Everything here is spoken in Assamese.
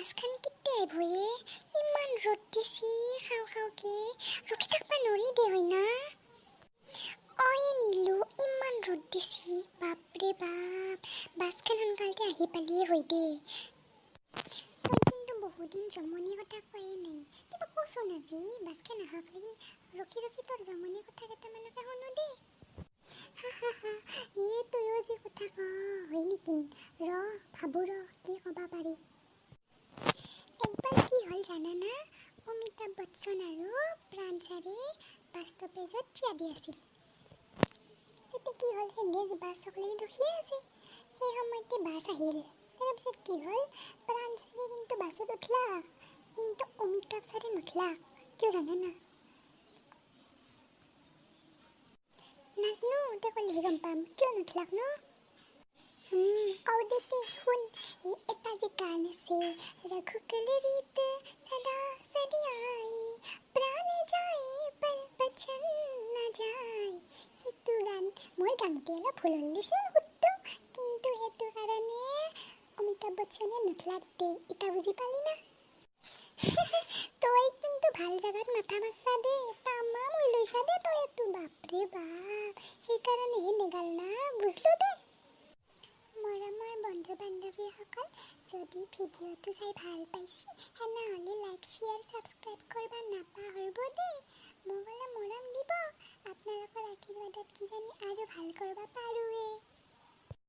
বাছখন কেতিয়া আহিব ইমান ৰ'দ দিছি খাওকে ৰখি থাকিব নোৱাৰি দে হয় না নীলু ইমান ৰ'দ দিছি বাপৰে বাপ বাছখন সোনকালতে আহি পালিয়ে হয় দে তই কিন্তু বহুদিন জমনিৰ কথা কোৱাই নাই কিবা কচোন আজি বাছখন আহক লাগি ৰখি তোৰ জমনিৰ কথা কেইটামানকে শুনো দেই তইও যি কথা ক হয় নেকি ভাবো কি ক'বা পাৰি একবাৰ কি হ'ল জানানা অমিতাভ বচ্চন আৰু প্ৰাঞ্চাৰে বাছ ষ্টপেজত থিয় দি আছিল তেতিয়া কি হ'ল সেনেকৈ বাছ সকলে ৰখিয়ে আছে সেই সময়তে বাছ আহিল তাৰপিছত কি হ'ল প্ৰাঞ্চাৰে কিন্তু বাছত উঠলা কিন্তু অমিতাভ ছাৰে নুঠলা কিয় জানানা নাজনো তই ক'লেহে গম পাম কিয় নুঠলাক ন কওঁ দেতে শুন এটা যে গান আছে ৰঘুকুলৰিত সদা সদিয়াই প্ৰাণ যায় পৰ বচন নাযায় সেইটো গান মোৰ গানটো অলপ ভুল হ'ল দেচোন শুদ্ধ কিন্তু সেইটো কাৰণে অমিতাভ বচ্চনে নুঠলাক দে এতিয়া বুজি পালি না তই কিন্তু ভাল জেগাত মাথা মাৰছা দে তামা মই লৈছা দে তই এইটো বাপৰে বাপ সেইকাৰণেহে নেগাল না বুজলো দে মৰমৰ বন্ধু বান্ধৱীসকল যদি ভিডিঅ'টো চাই ভাল পাইছে তেনেহ'লে লাইক শ্বেয়াৰ ছাবস্ক্ৰাইব কৰিব নাপাহৰিব দেই মোক অলপ মৰম দিব আপোনালোকৰ আশীৰ্বাদত কিজানি আৰু ভাল কৰিব পাৰোঁৱে